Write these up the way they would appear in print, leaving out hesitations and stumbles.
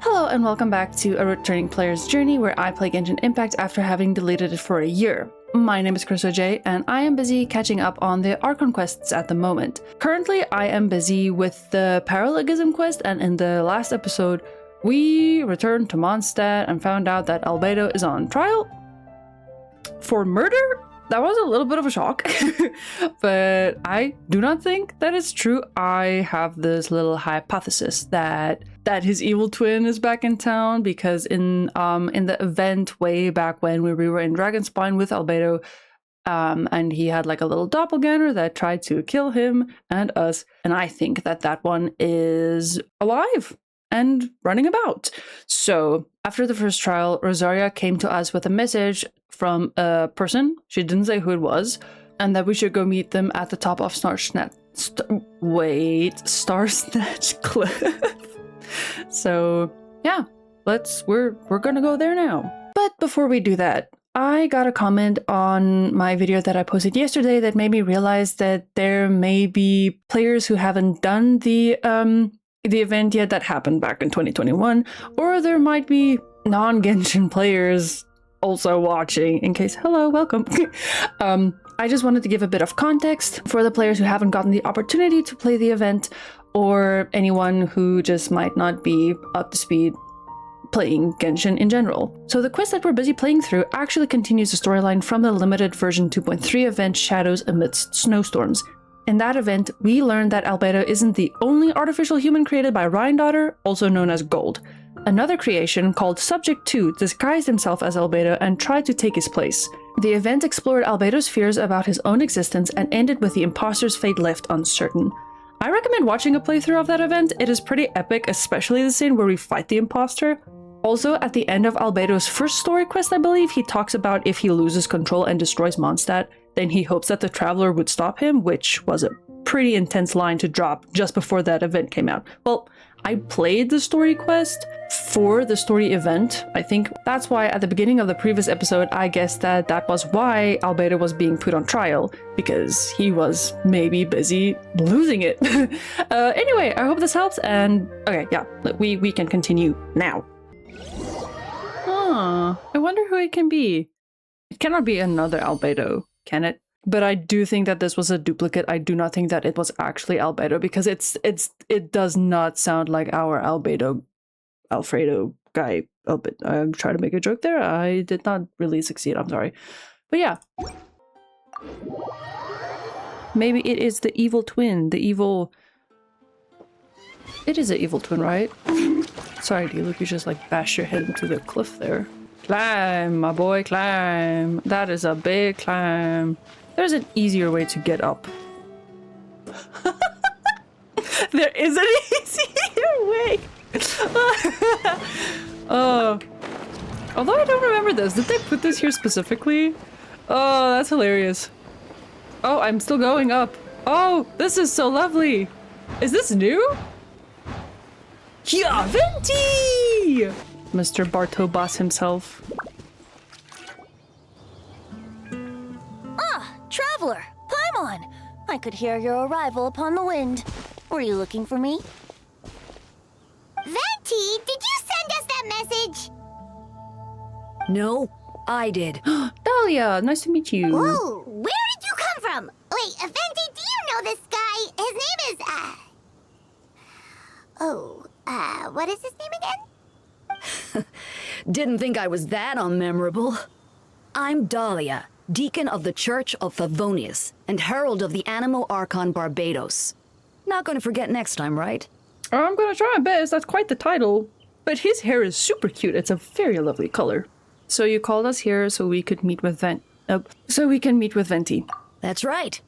Hello and welcome back to a returning player's journey where I play Genshin Impact after having deleted it for a year. My name is ChrissOJ and I am busy catching up on the Archon quests at the moment. Currently I am busy with the Paralogism quest, and in the last episode we returned to Mondstadt and found out that Albedo is on trial for murder. That was a little bit of a shock, but I do not think that is true. I have this little hypothesis that his evil twin is back in town, because in the event way back when we were in Dragonspine with Albedo, and he had like a little doppelganger that tried to kill him and us, and I think that one is alive and running about. So after the first trial, Rosaria came to us with a message from a person, she didn't say who it was, and that we should go meet them at the top of Starsnatch Cliff. So yeah, we're gonna go there now. But before we do that, I got a comment on my video that I posted yesterday that made me realize that there may be players who haven't done the event yet that happened back in 2021, or there might be non-Genshin players also watching. In case, hello, welcome. I just wanted to give a bit of context for the players who haven't gotten the opportunity to play the event, or anyone who just might not be up to speed playing Genshin in general. So the quest that we're busy playing through actually continues the storyline from the limited version 2.3 event Shadows Amidst Snowstorms. In that event, we learned that Albedo isn't the only artificial human created by Daughter, also known as Gold. Another creation called Subject 2 disguised himself as Albedo and tried to take his place. The event explored Albedo's fears about his own existence and ended with the imposter's fate left uncertain. I recommend watching a playthrough of that event. It is pretty epic, especially the scene where we fight the imposter. Also, at the end of Albedo's first story quest, I believe, he talks about if he loses control and destroys Mondstadt, then he hopes that the Traveler would stop him, which was a pretty intense line to drop just before that event came out. Well, I played the story quest for the story event. I think that's why at the beginning of the previous episode, I guessed that was why Albedo was being put on trial, because he was maybe busy losing it. Anyway, I hope this helps, and okay, yeah, we can continue now. I wonder who it can be. It cannot be another Albedo, can it? But I do think that this was a duplicate. I do not think that it was actually Albedo, because it does not sound like our Alfredo guy. I'm trying to make a joke there. I did not really succeed. I'm sorry. But yeah. Maybe it is the evil twin. It is an evil twin, right? Sorry, Diluc, you just like bashed your head into the cliff there. Climb, my boy, climb. That is a big climb. There's an easier way to get up. There is an easier way. Oh. Although I don't remember this. Did they put this here specifically? Oh, that's hilarious. Oh, I'm still going up. Oh, this is so lovely. Is this new? Yeah, Venti! Mr. Bartobas himself. Ah, traveler, Paimon! I could hear your arrival upon the wind. Were you looking for me? Venti, did you send us that message? No, I did. Dahlia, nice to meet you. Whoa, where did you come from? Wait, Venti, do you know this guy? His name is, what is his name again? Didn't think I was that unmemorable. I'm Dahlia, Deacon of the Church of Favonius and Herald of the Animo Archon Barbados. Not gonna forget next time, right? I'm gonna try my best. That's quite the title. But his hair is super cute. It's a very lovely color. So you called us here so we could meet with Venti. That's right.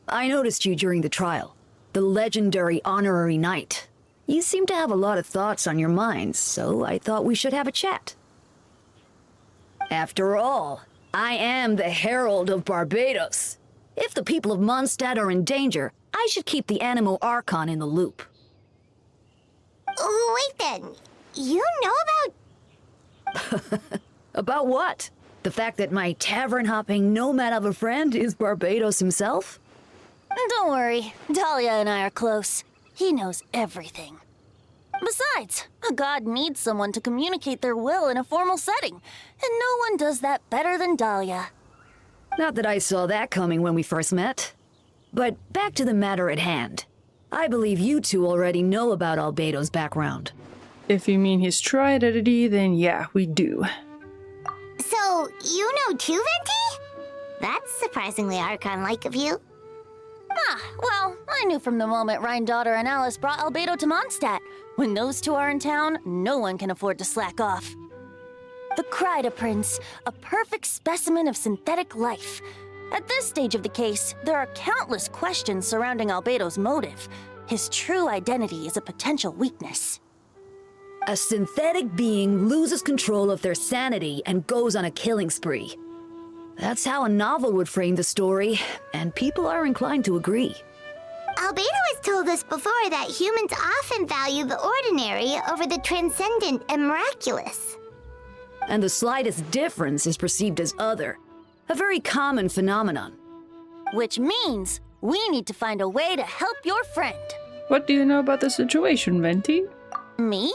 I noticed you during the trial. The legendary honorary knight. You seem to have a lot of thoughts on your minds, so I thought we should have a chat. After all, I am the Herald of Barbados. If the people of Mondstadt are in danger, I should keep the Animo Archon in the loop. Wait then, you know about... About what? The fact that my tavern-hopping nomad of a friend is Barbados Don't worry, Dahlia and I are close. He knows everything. Besides, a god needs someone to communicate their will in a formal setting, and no one does that better than Dahlia. Not that I saw that coming when we first met. But back to the matter at hand. I believe you two already know about Albedo's background. If you mean his triadity, then yeah, we do. So, you know too, Venti? That's surprisingly Archon-like of you. Well, I knew from the moment Rhine-Daughter and Alice brought Albedo to Mondstadt. When those two are in town, no one can afford to slack off. The Kryda Prince, a perfect specimen of synthetic life. At this stage of the case, there are countless questions surrounding Albedo's motive. His true identity is a potential weakness. A synthetic being loses control of their sanity and goes on a killing spree. That's how a novel would frame the story, and people are inclined to agree. Albedo has told us before that humans often value the ordinary over the transcendent and miraculous. And the slightest difference is perceived as other. A very common phenomenon. Which means we need to find a way to help your friend. What do you know about the situation, Venti? Me?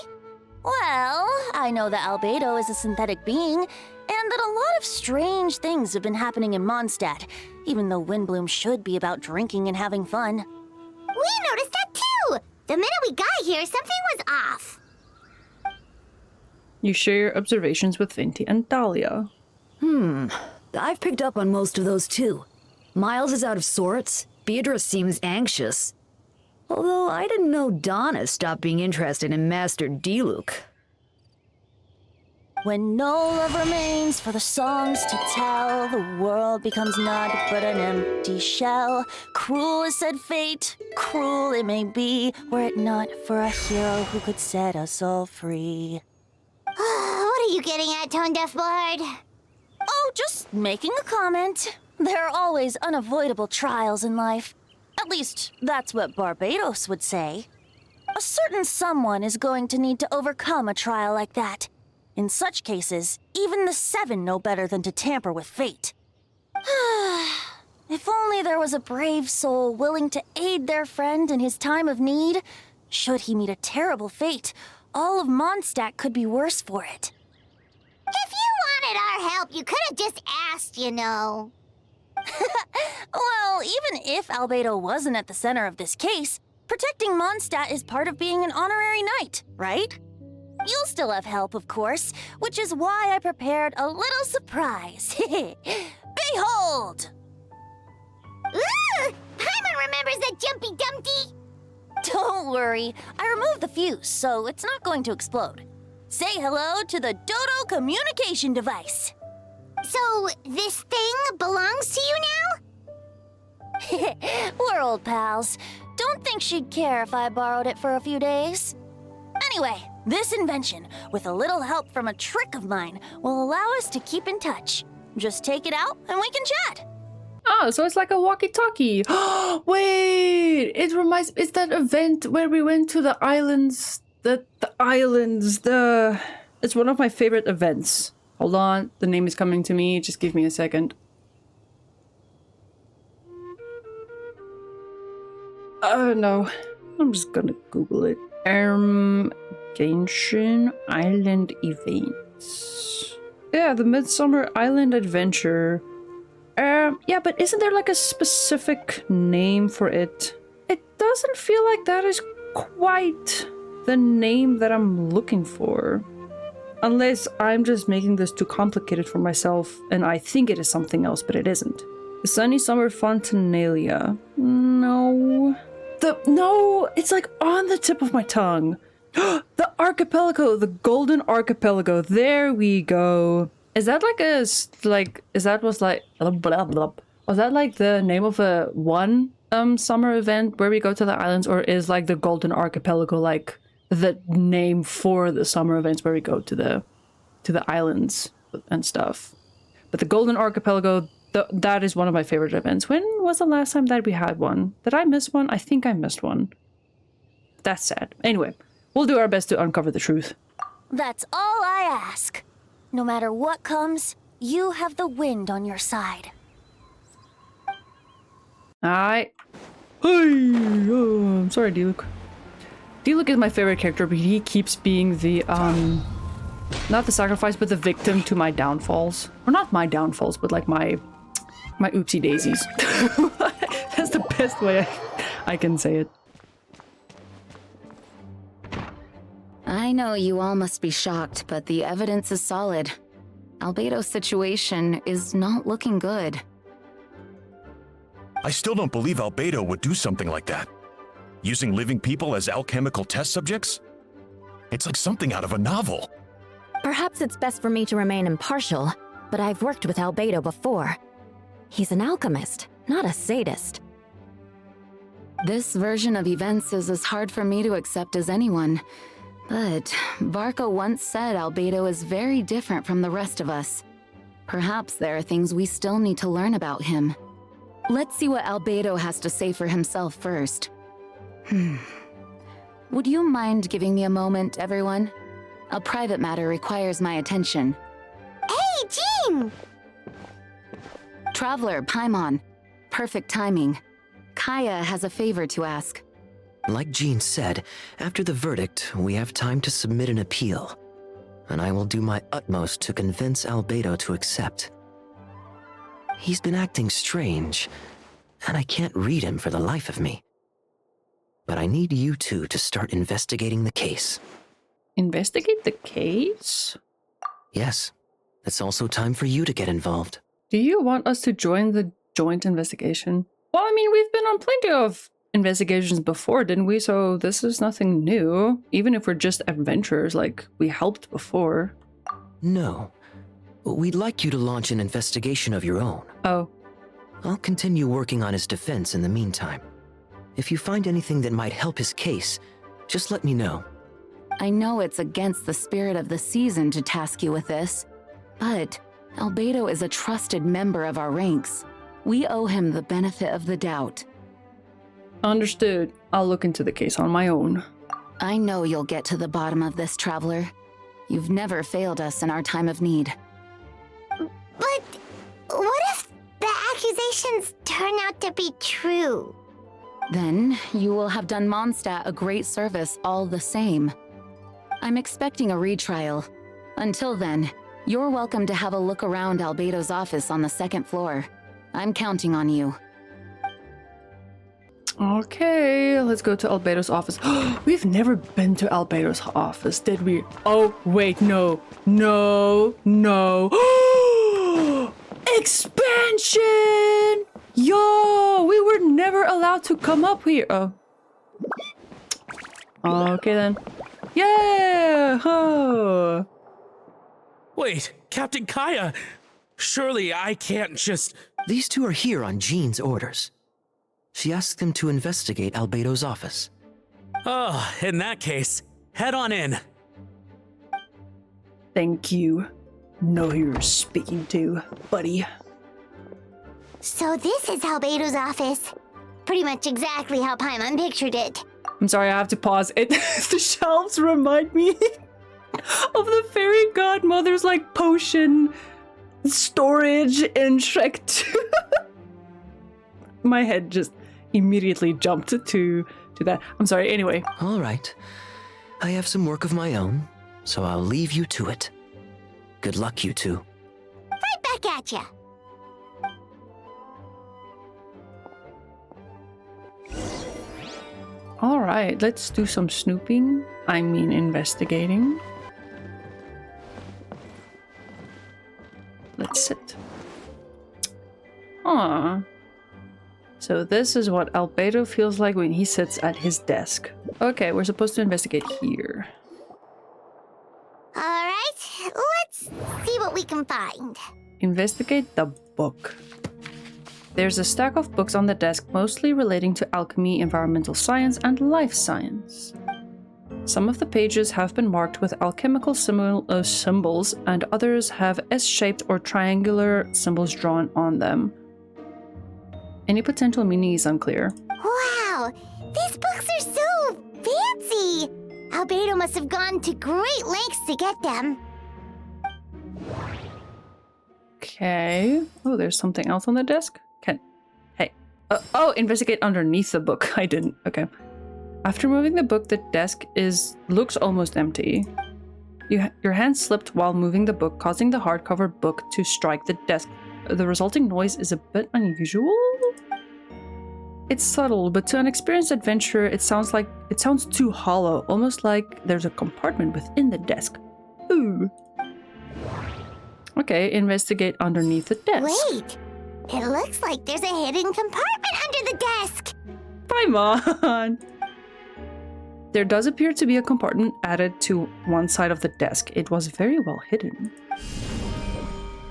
Well, I know that Albedo is a synthetic being, and that a lot of strange things have been happening in Mondstadt, even though Windbloom should be about drinking and having fun. We noticed that too! The minute we got here, something was off. You share your observations with Venti and Dahlia. I've picked up on most of those too. Miles is out of sorts. Beatrice seems anxious. Although I didn't know Donna stopped being interested in Master Diluc. When no love remains for the songs to tell, the world becomes naught but an empty shell. Cruel is said fate, cruel it may be, were it not for a hero who could set us all free. What are you getting at, Tone Deaf Bard? Oh, just making a comment. There are always unavoidable trials in life. At least, that's what Barbados would say. A certain someone is going to need to overcome a trial like that. In such cases, even the Seven know better than to tamper with fate. If only there was a brave soul willing to aid their friend in his time of need. Should he meet a terrible fate, all of Mondstadt could be worse for it. If you wanted our help, you could have just asked, you know. Well, even if Albedo wasn't at the center of this case, protecting Mondstadt is part of being an honorary knight, right? You'll still have help, of course, which is why I prepared a little surprise. Behold! Ooh! Paimon remembers that Jumpy Dumpty! Don't worry, I removed the fuse, so it's not going to explode. Say hello to the Dodo communication device. So, this thing belongs to you now? We're old pals. Don't think she'd care if I borrowed it for a few days. Anyway, this invention, with a little help from a trick of mine, will allow us to keep in touch. Just take it out and we can chat. Oh, so it's like a walkie-talkie. Wait, it's that event where we went to the islands. It's one of my favorite events. Hold on, the name is coming to me. Just give me a second. Oh no, I'm just gonna Google it. Genshin Island events. Yeah, the Midsummer Island Adventure. Yeah, but isn't there like a specific name for it? It doesn't feel like that is quite the name that I'm looking for. Unless I'm just making this too complicated for myself and I think it is something else, but it isn't. The Sunny Summer Fontanalia. No. No, it's like on the tip of my tongue. The archipelago, the Golden Archipelago. There we go. Is that like was that like the name of a one summer event where we go to the islands, or is like the Golden Archipelago like the name for the summer events where we go to the islands and stuff? But the Golden Archipelago, that is one of my favorite events. When was the last time that we had one? Did I miss one? I think I missed one. That's sad. Anyway, we'll do our best to uncover the truth. That's all I ask. No matter what comes, you have the wind on your side. Alright. Hey! Oh, I'm sorry, Diluc. Diluc is my favorite character, but he keeps being the, not the sacrifice, but the victim to my downfalls. Or not my downfalls, but like my oopsie daisies. That's the best way I can say it. I know you all must be shocked, but the evidence is solid. Albedo's situation is not looking good. I still don't believe Albedo would do something like that. Using living people as alchemical test subjects? It's like something out of a novel. Perhaps it's best for me to remain impartial, but I've worked with Albedo before. He's an alchemist, not a sadist. This version of events is as hard for me to accept as anyone. But Varco once said Albedo is very different from the rest of us. Perhaps there are things we still need to learn about him. Let's see what Albedo has to say for himself first. Would you mind giving me a moment, everyone? A private matter requires my attention. Hey, Jean! Traveler, Paimon. Perfect timing. Kaya has a favor to ask. Like Jean said, after the verdict, we have time to submit an appeal. And I will do my utmost to convince Albedo to accept. He's been acting strange, and I can't read him for the life of me. But I need you two to start investigating the case. Investigate the case? Yes, it's also time for you to get involved. Do you want us to join the joint investigation? Well, I mean, we've been on plenty of investigations before, didn't we? So this is nothing new. Even if we're just adventurers, like, we helped before. No. We'd like you to launch an investigation of your own. Oh. I'll continue working on his defense in the meantime. If you find anything that might help his case, just let me know. I know it's against the spirit of the season to task you with this, but Albedo is a trusted member of our ranks. We owe him the benefit of the doubt. Understood. I'll look into the case on my own. I know you'll get to the bottom of this, Traveler. You've never failed us in our time of need. But what if the accusations turn out to be true? Then you will have done Mondstadt a great service all the same. I'm expecting a retrial. Until then, you're welcome to have a look around Albedo's office on the second floor. I'm counting on you. Okay, let's go to Albedo's office. We've never been to Albedo's office, did we? Oh, wait, no. No. Expansion! Yo, we were never allowed to come up here. Oh. Okay then. Yeah! Oh. Wait, Captain Kaya! Surely I can't just... These two are here on Jean's orders. She asked them to investigate Albedo's office. Oh, in that case, head on in. Thank you. Know who you're speaking to, buddy. So this is Albedo's office. Pretty much exactly how Paimon pictured it. I'm sorry, I have to pause. The shelves remind me of the fairy godmother's like potion storage in Shrek 2. My head just immediately jumped to that. I'm sorry, anyway. All right. I have some work of my own, so I'll leave you to it. Good luck, you two. Right back at ya. All right, let's do some snooping. I mean, investigating. Let's sit. Aww. So this is what Albedo feels like when he sits at his desk. Okay, we're supposed to investigate here. Alright, let's see what we can find. Investigate the book. There's a stack of books on the desk, mostly relating to alchemy, environmental science, and life science. Some of the pages have been marked with alchemical symbols, and others have S-shaped or triangular symbols drawn on them. Any potential meaning is unclear. Wow, these books are so fancy! Albedo must have gone to great lengths to get them. Okay. Oh, there's something else on the desk? Hey. Oh, investigate underneath the book. I didn't. Okay. After moving the book, the desk looks almost empty. Your hand slipped while moving the book, causing the hardcover book to strike the desk. The resulting noise is a bit unusual. It's subtle, but to an experienced adventurer, it sounds too hollow, almost like there's a compartment within the desk. Ooh. Okay, investigate underneath the desk. Wait! It looks like there's a hidden compartment under the desk! Come on! There does appear to be a compartment added to one side of the desk. It was very well hidden.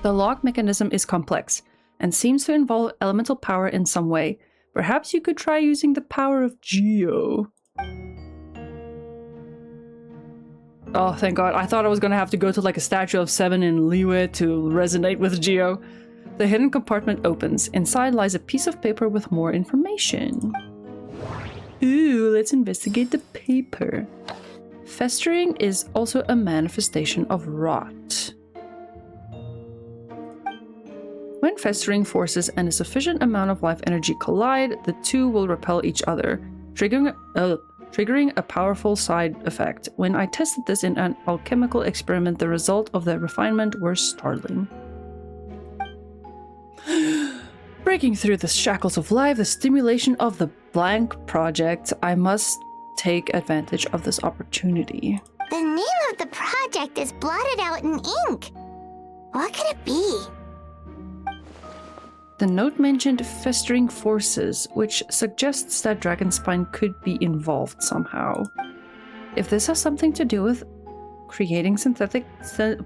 The lock mechanism is complex and seems to involve elemental power in some way. Perhaps you could try using the power of Geo. Oh, thank God. I thought I was gonna have to go to like a statue of 7 in Liyue to resonate with Geo. The hidden compartment opens. Inside lies a piece of paper with more information. Ooh, let's investigate the paper. Festering is also a manifestation of rot. When festering forces and a sufficient amount of life energy collide, the two will repel each other, triggering a powerful side effect. When I tested this in an alchemical experiment, the result of the refinement were startling. Breaking through the shackles of life, the stimulation of the blank project, I must take advantage of this opportunity. The name of the project is blotted out in ink. What could it be? The note mentioned festering forces, which suggests that Dragonspine could be involved somehow. If this has something to do with creating synthetic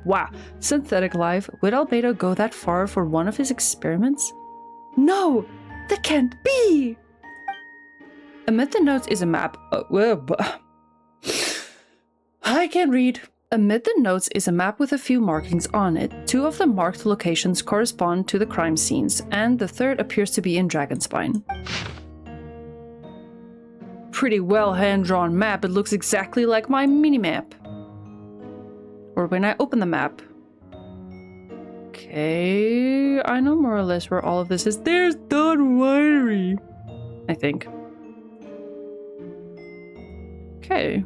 life, would Albedo go that far for one of his experiments? No! That can't be! Amid the notes is a map. I can't read. Amid the notes is a map with a few markings on it. 2 of the marked locations correspond to the crime scenes, and the third appears to be in Dragonspine. Pretty well hand-drawn map. It looks exactly like my mini-map. Or when I open the map. Okay, I know more or less where all of this is. There's Dawn Winery, I think. Okay.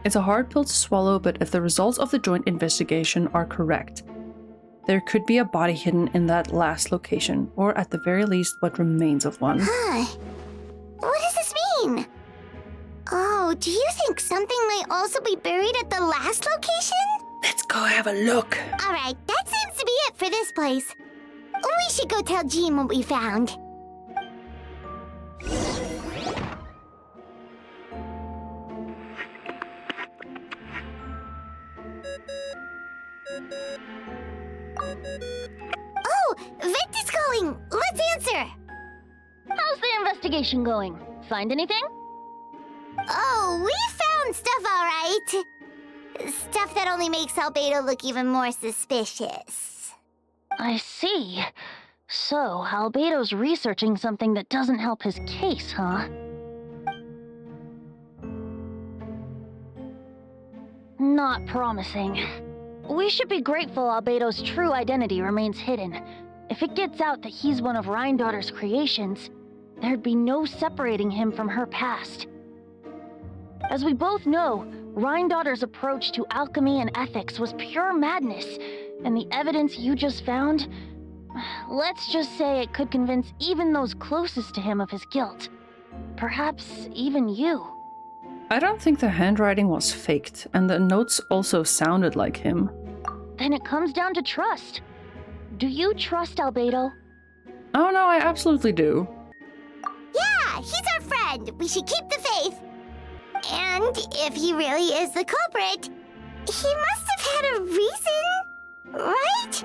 It's a hard pill to swallow, but if the results of the joint investigation are correct, there could be a body hidden in that last location, or at the very least, what remains of one. Huh. What does this mean? Oh, do you think something might also be buried at the last location? Let's go have a look. Alright, that seems to be it for this place. We should go tell Jean what we found. Oh, Vent is calling! Let's answer! How's the investigation going? Find anything? Oh, we found stuff alright. Stuff that only makes Albedo look even more suspicious. I see. So, Albedo's researching something that doesn't help his case, huh? Not promising. We should be grateful Albedo's true identity remains hidden. If it gets out that he's one of Rhindaughter's creations, there'd be no separating him from her past. As we both know, Rhindaughter's approach to alchemy and ethics was pure madness, and the evidence you just found, let's just say it could convince even those closest to him of his guilt. Perhaps even you. I don't think the handwriting was faked, and the notes also sounded like him. Then it comes down to trust. Do you trust Albedo? Oh no, I absolutely do. Yeah, he's our friend. We should keep the faith. And if he really is the culprit, he must have had a reason, right?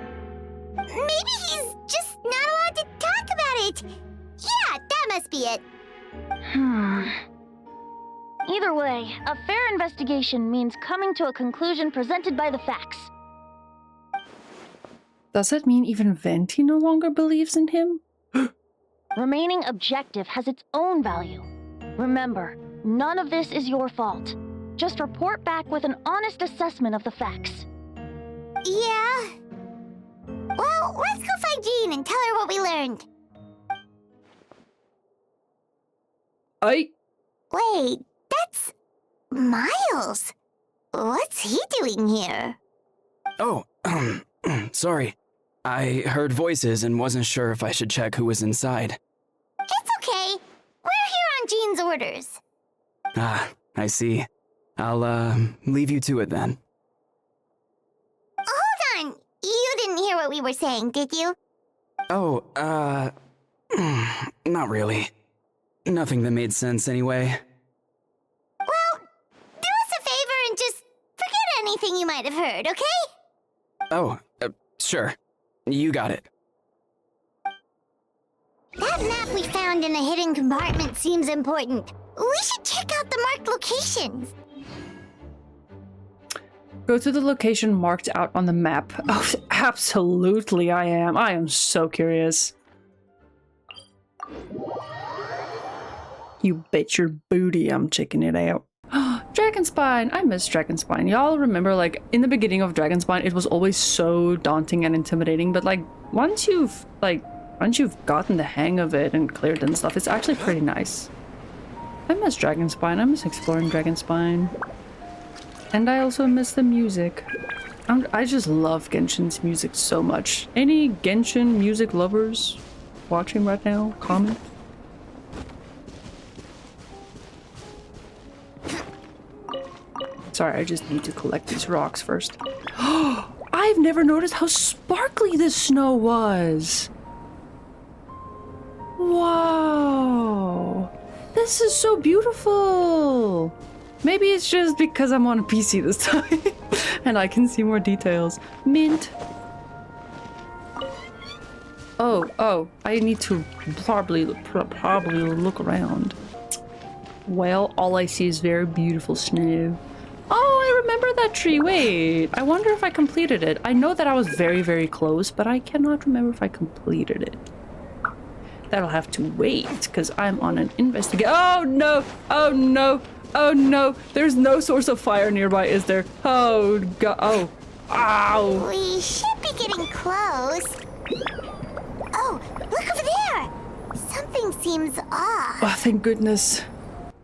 Maybe he's just not allowed to talk about it. Yeah, that must be it. Either way, a fair investigation means coming to a conclusion presented by the facts. Does that mean even Venti no longer believes in him? Remaining objective has its own value. Remember, none of this is your fault. Just report back with an honest assessment of the facts. Yeah. Well, let's go find Jean and tell her what we learned. Wait, that's Miles. What's he doing here? Oh, sorry. I heard voices and wasn't sure if I should check who was inside. It's okay. We're here on Jean's orders. Ah, I see. I'll, leave you to it then. Hold on. You didn't hear what we were saying, did you? Oh, not really. Nothing that made sense anyway. Well, do us a favor and just forget anything you might have heard, okay? Oh, sure. You got it. That map we found in the hidden compartment seems important. We should check out the marked locations. Go to the location marked out on the map. Oh, absolutely I am. I am so curious. You bet your booty I'm checking it out. Dragonspine! I miss Dragonspine. Y'all remember, like, in the beginning of Dragonspine, it was always so daunting and intimidating, but, like, once you've gotten the hang of it and cleared and stuff, it's actually pretty nice. I miss Dragonspine. I miss exploring Dragonspine. And I also miss the music. I just love Genshin's music so much. Any Genshin music lovers watching right now? Comment. Sorry, I just need to collect these rocks first. I've never noticed how sparkly this snow was. Wow. This is so beautiful. Maybe it's just because I'm on a PC this time and I can see more details. Mint. Oh, I need to probably look around. Well, all I see is very beautiful snow. Oh, I remember that tree. Wait, I wonder if I completed it. I know that I was very, very close, but I cannot remember if I completed it. That'll have to wait, because I'm on an investigation. Oh, no! Oh, no! Oh, no! There's no source of fire nearby, is there? Oh, God. Oh. Ow! We should be getting close. Oh, look over there! Something seems off. Oh, thank goodness.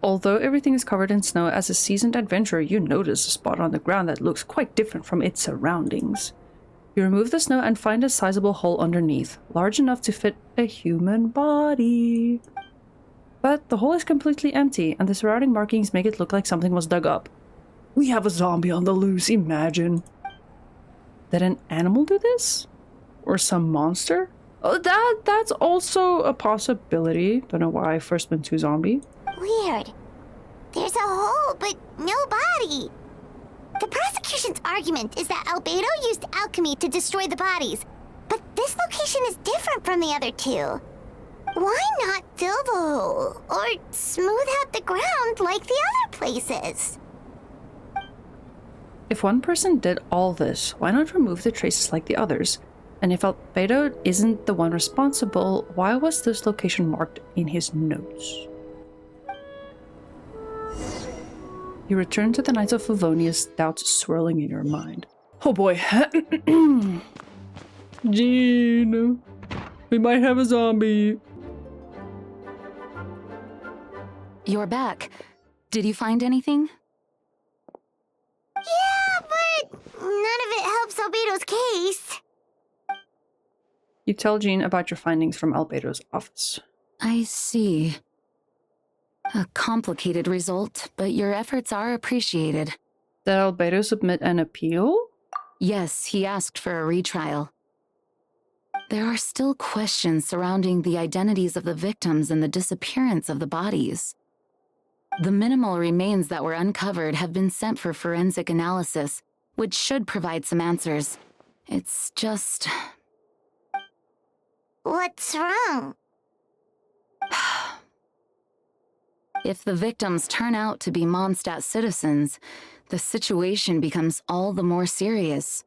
Although everything is covered in snow, as a seasoned adventurer, you notice a spot on the ground that looks quite different from its surroundings. You remove the snow and find a sizable hole underneath, large enough to fit a human body. But the hole is completely empty, and the surrounding markings make it look like something was dug up. We have a zombie on the loose, imagine. Did an animal do this? Or some monster? Oh, that's also a possibility. Don't know why I first went to zombie. Weird. There's a hole, but no body. The prosecution's argument is that Albedo used alchemy to destroy the bodies, but this location is different from the other two. Why not fill the hole, or smooth out the ground like the other places? If one person did all this, why not remove the traces like the others? And if Albedo isn't the one responsible, why was this location marked in his notes? You return to the Knights of Favonius, doubts swirling in your mind. Oh boy. Jean, we might have a zombie. You're back. Did you find anything? Yeah, but none of it helps Albedo's case. You tell Jean about your findings from Albedo's office. I see. A complicated result, but your efforts are appreciated. Did Albedo submit an appeal? Yes, he asked for a retrial. There are still questions surrounding the identities of the victims and the disappearance of the bodies. The minimal remains that were uncovered have been sent for forensic analysis, which should provide some answers. It's just... What's wrong? If the victims turn out to be Mondstadt citizens, the situation becomes all the more serious.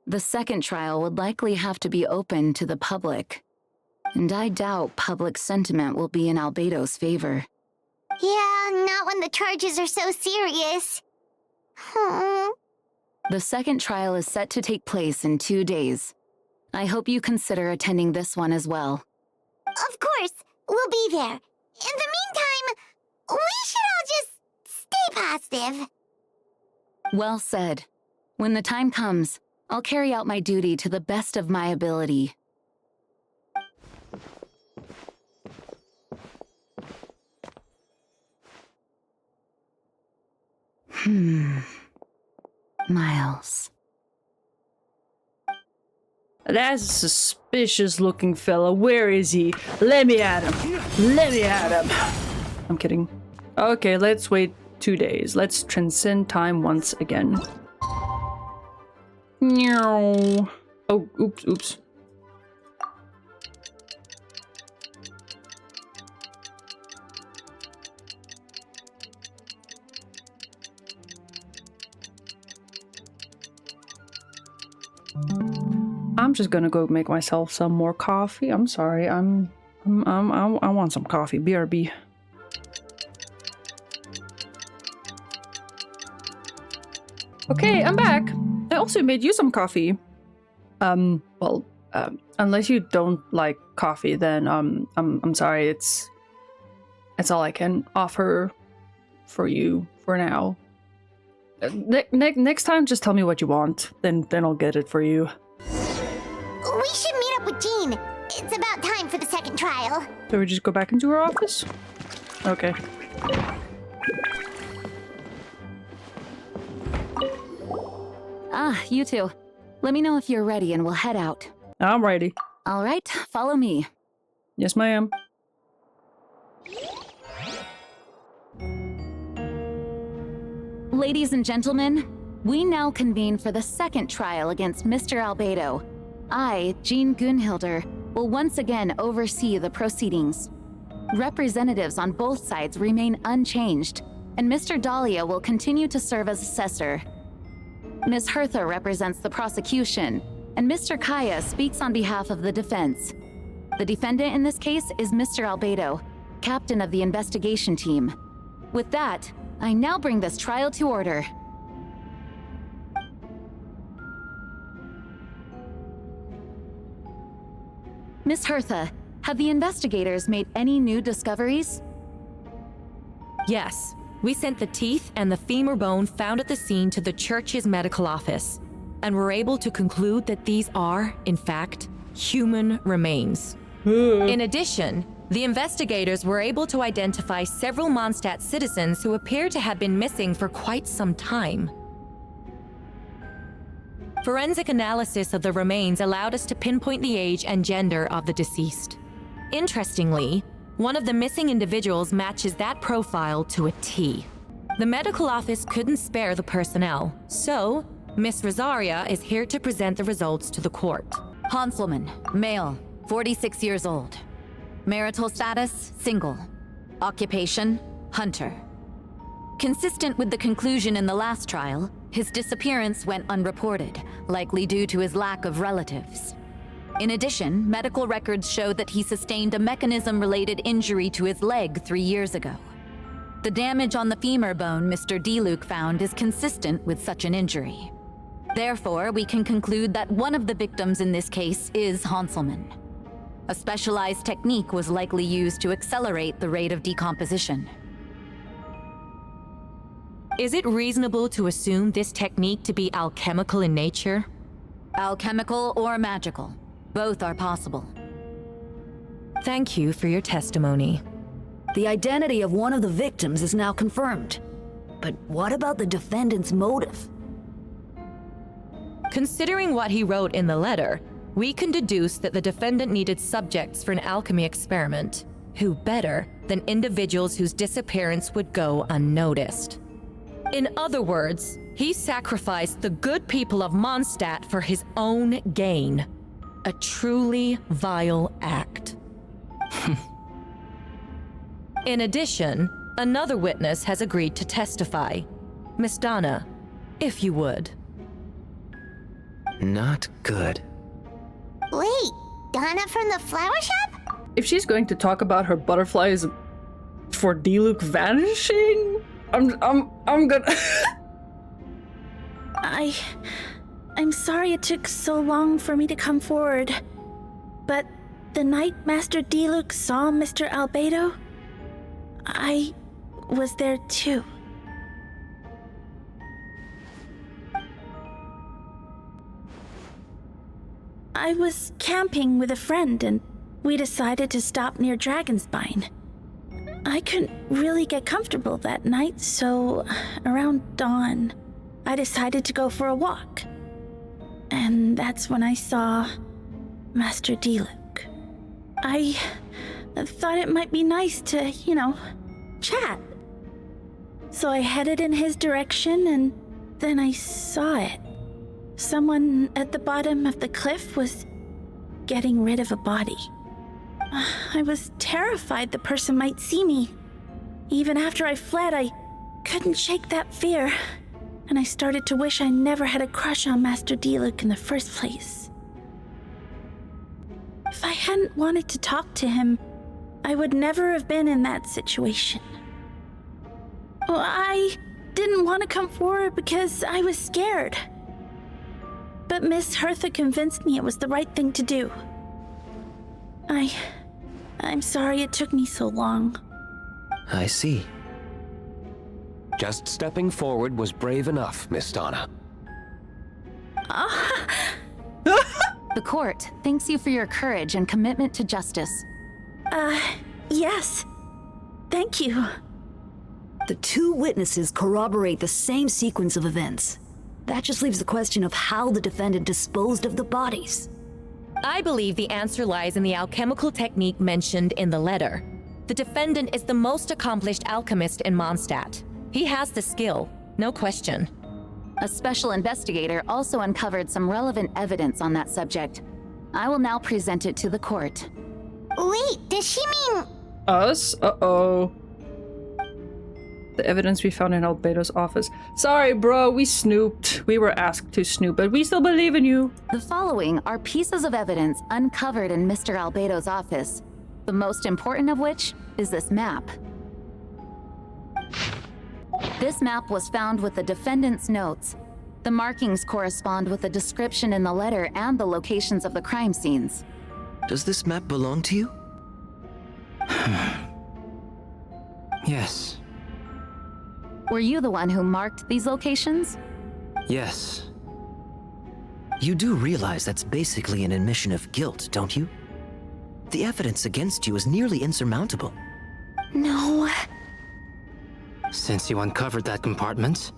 The second trial would likely have to be open to the public. And I doubt public sentiment will be in Albedo's favor. Yeah, not when the charges are so serious. The second trial is set to take place in 2 days. I hope you consider attending this one as well. Of course, we'll be there. In the meantime, we should all Stay positive. Well said. When the time comes, I'll carry out my duty to the best of my ability. Miles. That's a suspicious looking fella. Where is he? Let me at him. Let me at him. I'm kidding. Okay, let's wait 2 days. Let's transcend time once again. Meow. Oh, oops. I'm just gonna go make myself some more coffee. I'm sorry. I want some coffee. BRB. Okay, I'm back. I also made you some coffee. Well, unless you don't like coffee, then I'm sorry. It's all I can offer for you for now. Next time, just tell me what you want. Then I'll get it for you. We should meet up with Jean. It's about time for the second trial. So we just go back into her office? Okay. Ah, you two. Let me know if you're ready and we'll head out. I'm ready. All right, follow me. Yes, ma'am. Ladies and gentlemen, we now convene for the second trial against Mr. Albedo. I, Jean Gunhilder, will once again oversee the proceedings. Representatives on both sides remain unchanged, and Mr. Dahlia will continue to serve as assessor. Ms. Hertha represents the prosecution, and Mr. Kaya speaks on behalf of the defense. The defendant in this case is Mr. Albedo, captain of the investigation team. With that, I now bring this trial to order. Ms. Hertha, have the investigators made any new discoveries? Yes. We sent the teeth and the femur bone found at the scene to the church's medical office, and were able to conclude that these are, in fact, human remains. In addition, the investigators were able to identify several Mondstadt citizens who appear to have been missing for quite some time. Forensic analysis of the remains allowed us to pinpoint the age and gender of the deceased. Interestingly, one of the missing individuals matches that profile to a T. The medical office couldn't spare the personnel, so Miss Rosaria is here to present the results to the court. Hanselman, male, 46 years old. Marital status, single. Occupation, hunter. Consistent with the conclusion in the last trial, his disappearance went unreported, likely due to his lack of relatives. In addition, medical records show that he sustained a mechanism-related injury to his leg 3 years ago. The damage on the femur bone Mr. DeLuke found is consistent with such an injury. Therefore, we can conclude that one of the victims in this case is Hanselman. A specialized technique was likely used to accelerate the rate of decomposition. Is it reasonable to assume this technique to be alchemical in nature? Alchemical or magical. Both are possible. Thank you for your testimony. The identity of one of the victims is now confirmed. But what about the defendant's motive? Considering what he wrote in the letter, we can deduce that the defendant needed subjects for an alchemy experiment. Who better than individuals whose disappearance would go unnoticed? In other words, he sacrificed the good people of Mondstadt for his own gain. A truly vile act. In addition, another witness has agreed to testify. Miss Donna, if you would. Not good. Wait, Donna from the flower shop? If she's going to talk about her butterflies for DeLuke vanishing, I'm gonna. I'm sorry it took so long for me to come forward, but the night Master DeLuke saw Mr. Albedo, I was there too. I was camping with a friend and we decided to stop near Dragonspine. I couldn't really get comfortable that night, so around dawn, I decided to go for a walk. And that's when I saw Master Diluc. I thought it might be nice to, chat. So I headed in his direction and then I saw it. Someone at the bottom of the cliff was getting rid of a body. I was terrified the person might see me. Even after I fled, I couldn't shake that fear. And I started to wish I never had a crush on Master Diluc in the first place. If I hadn't wanted to talk to him, I would never have been in that situation. Well, I didn't want to come forward because I was scared. But Miss Hertha convinced me it was the right thing to do. I'm sorry it took me so long. I see. Just stepping forward was brave enough, Miss Donna. The court thanks you for your courage and commitment to justice. Yes. Thank you. The two witnesses corroborate the same sequence of events. That just leaves the question of how the defendant disposed of the bodies. I believe the answer lies in the alchemical technique mentioned in the letter. The defendant is the most accomplished alchemist in Mondstadt. He has the skill, no question. A special investigator also uncovered some relevant evidence on that subject. I will now present it to the court. Wait, does she mean... Us? Uh-oh. The evidence we found in Albedo's office. Sorry, bro, we snooped. We were asked to snoop, but we still believe in you. The following are pieces of evidence uncovered in Mr. Albedo's office, the most important of which is this map. This map was found with the defendant's notes. The markings correspond with the description in the letter and the locations of the crime scenes. Does this map belong to you? Yes. Were you the one who marked these locations? Yes. You do realize that's basically an admission of guilt, don't you? The evidence against you is nearly insurmountable. No. Since you uncovered that compartment,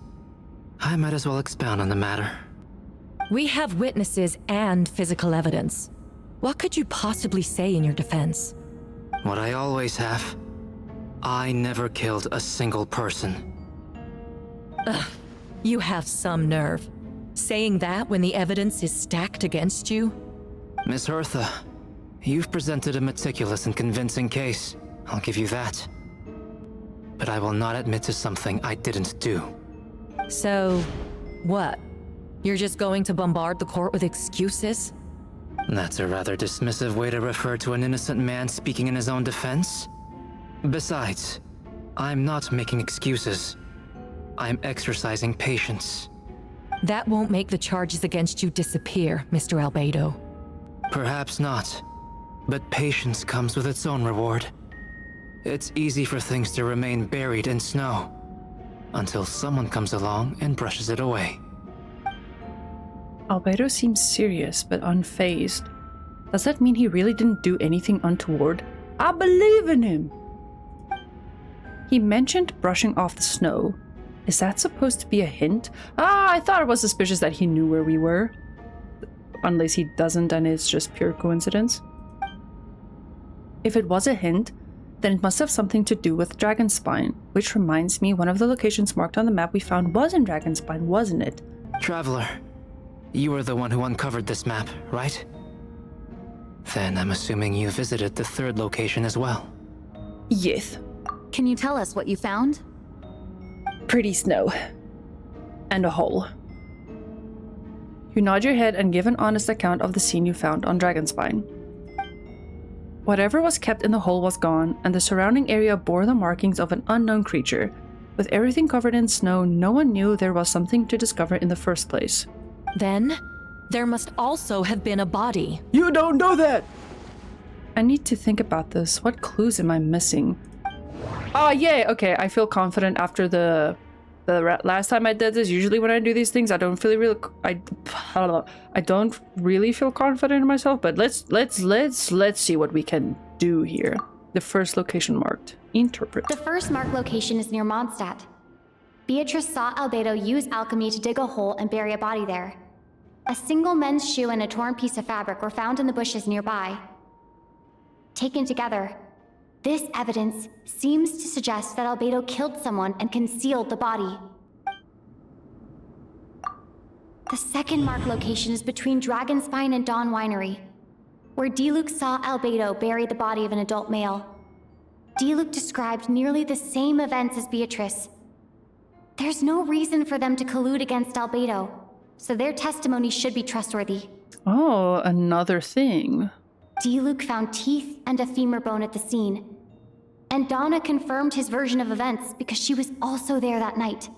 I might as well expound on the matter. We have witnesses and physical evidence. What could you possibly say in your defense? What I always have. I never killed a single person. Ugh, you have some nerve. Saying that when the evidence is stacked against you? Miss Hertha, you've presented a meticulous and convincing case. I'll give you that. But I will not admit to something I didn't do. So, what? You're just going to bombard the court with excuses? That's a rather dismissive way to refer to an innocent man speaking in his own defense. Besides, I'm not making excuses. I'm exercising patience. That won't make the charges against you disappear, Mr. Albedo. Perhaps not, but patience comes with its own reward. It's easy for things to remain buried in snow, until someone comes along and brushes it away. Albedo seems serious, but unfazed. Does that mean he really didn't do anything untoward? I believe in him! He mentioned brushing off the snow. Is that supposed to be a hint? I thought it was suspicious that he knew where we were. Unless he doesn't and it's just pure coincidence. If it was a hint, then it must have something to do with Dragonspine, which reminds me one of the locations marked on the map we found was in Dragonspine, wasn't it? Traveler, you were the one who uncovered this map, right? Then I'm assuming you visited the third location as well. Yes. Can you tell us what you found? Pretty snow. And a hole. You nod your head and give an honest account of the scene you found on Dragonspine. Whatever was kept in the hole was gone, and the surrounding area bore the markings of an unknown creature. With everything covered in snow, no one knew there was something to discover in the first place. Then, there must also have been a body. You don't know that! I need to think about this. What clues am I missing? Oh, yay! Okay, I feel confident after the the last time I did this, usually when I do these things, I don't really I don't really feel confident in myself, but let's see what we can do here. The first location marked. Interpret. The first marked location is near Mondstadt. Beatrice saw Albedo use alchemy to dig a hole and bury a body there. A single men's shoe and a torn piece of fabric were found in the bushes nearby. Taken together, this evidence seems to suggest that Albedo killed someone and concealed the body. The second marked location is between Dragonspine and Dawn Winery, where D-Luke saw Albedo bury the body of an adult male. D-Luke described nearly the same events as Beatrice. There's no reason for them to collude against Albedo, so their testimony should be trustworthy. Oh, another thing. D-Luke found teeth and a femur bone at the scene. And Donna confirmed his version of events because she was also there that night.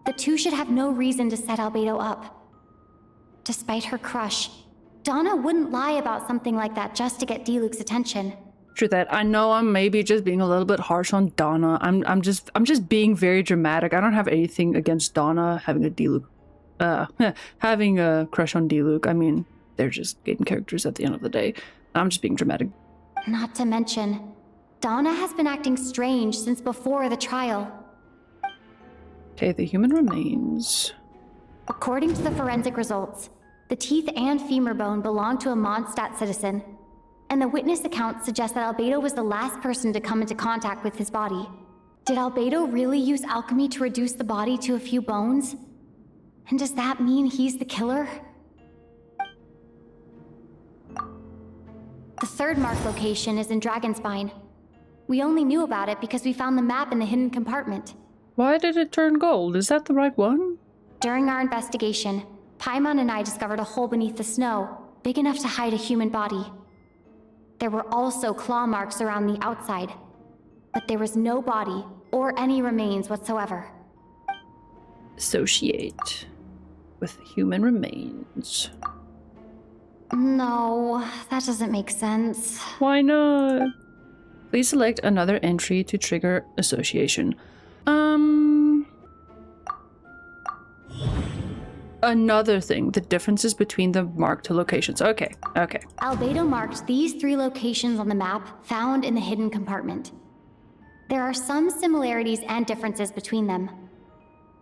The two should have no reason to set Albedo up. Despite her crush, Donna wouldn't lie about something like that just to get D-Luke's attention. True that. I know I'm maybe just being a little bit harsh on Donna. I'm just being very dramatic. I don't have anything against Donna having a D-Luke. Having a crush on D-Luke. I mean, they're just game characters at the end of the day. I'm just being dramatic. Not to mention, Donna has been acting strange since before the trial. Okay, the human remains. According to the forensic results, the teeth and femur bone belong to a Mondstadt citizen, and the witness account suggests that Albedo was the last person to come into contact with his body. Did Albedo really use alchemy to reduce the body to a few bones? And does that mean he's the killer? The third marked location is in Dragonspine. We only knew about it because we found the map in the hidden compartment. Why did it turn gold? Is that the right one? During our investigation, Paimon and I discovered a hole beneath the snow, big enough to hide a human body. There were also claw marks around the outside, but there was no body or any remains whatsoever. Associate with human remains. No, that doesn't make sense. Why not? Please select another entry to trigger association. Another thing, the differences between the marked locations. Okay. Albedo marked these 3 locations on the map found in the hidden compartment. There are some similarities and differences between them.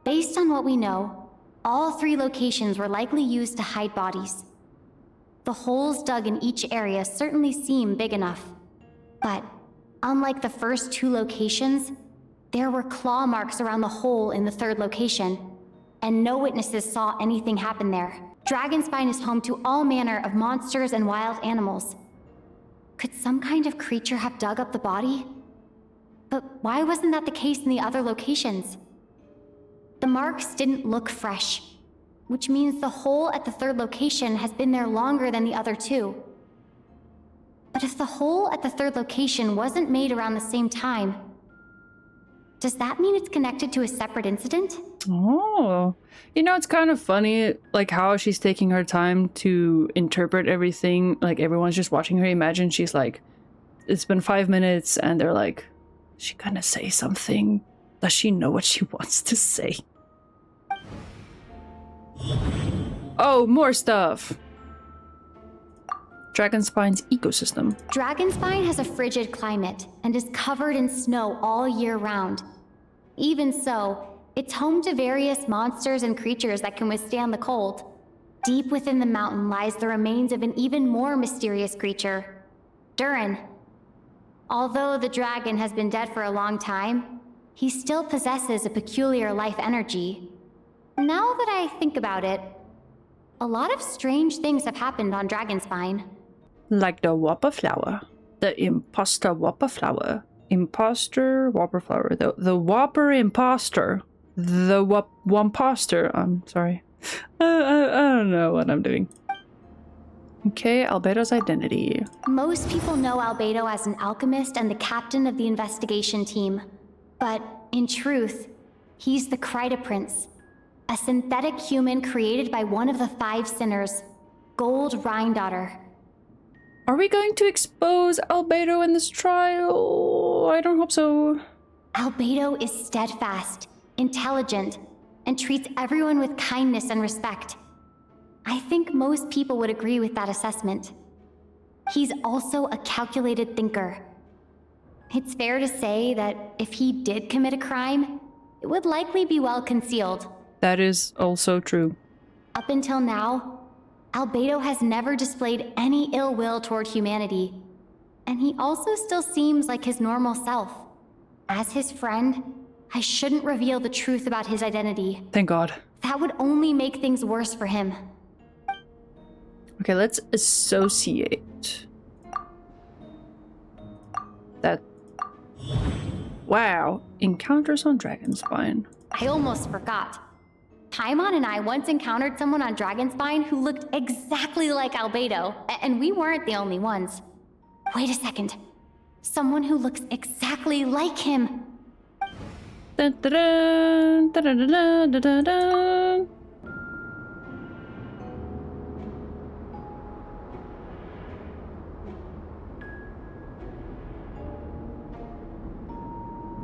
Based on what we know, all 3 locations were likely used to hide bodies. The holes dug in each area certainly seem big enough. But, unlike the first 2 locations, there were claw marks around the hole in the 3rd location, and no witnesses saw anything happen there. Dragonspine is home to all manner of monsters and wild animals. Could some kind of creature have dug up the body? But why wasn't that the case in the other locations? The marks didn't look fresh, which means the hole at the 3rd location has been there longer than the other 2. But if the hole at the 3rd location wasn't made around the same time, does that mean it's connected to a separate incident? Oh, you know, it's kind of funny, like how she's taking her time to interpret everything. Like everyone's just watching her. Imagine she's like, it's been 5 minutes and they're like, is she gonna say something? Does she know what she wants to say? Oh, more stuff. Dragonspine's ecosystem. Dragonspine has a frigid climate and is covered in snow all year round. Even so, it's home to various monsters and creatures that can withstand the cold. Deep within the mountain lies the remains of an even more mysterious creature, Durin. Although the dragon has been dead for a long time, he still possesses a peculiar life energy. Now that I think about it, a lot of strange things have happened on Dragonspine. Like the Whopper Flower. The Imposter Whopper Flower. Imposter Whopper Flower. The Whopper Imposter. The Whomposter. I'm sorry. I don't know what I'm doing. Okay, Albedo's identity. Most people know Albedo as an alchemist and the captain of the investigation team. But, in truth, he's the Kryta Prince. A synthetic human created by one of the 5 sinners, Gold Rhindaughter. Are we going to expose Albedo in this trial? I don't hope so. Albedo is steadfast. intelligent, and treats everyone with kindness and respect. I think most people would agree with that assessment. He's also a calculated thinker. It's fair to say that if he did commit a crime, it would likely be well concealed. That is also true. Up until now, Albedo has never displayed any ill will toward humanity, and he also still seems like his normal self. As his friend, I shouldn't reveal the truth about his identity. Thank God. That would only make things worse for him. Okay, let's associate. That. Wow. Encounters on Dragonspine. I almost forgot. Paimon and I once encountered someone on Dragonspine who looked exactly like Albedo, and we weren't the only ones. Wait a second. Someone who looks exactly like him. Dun, dun, dun, dun, dun, dun, dun, dun.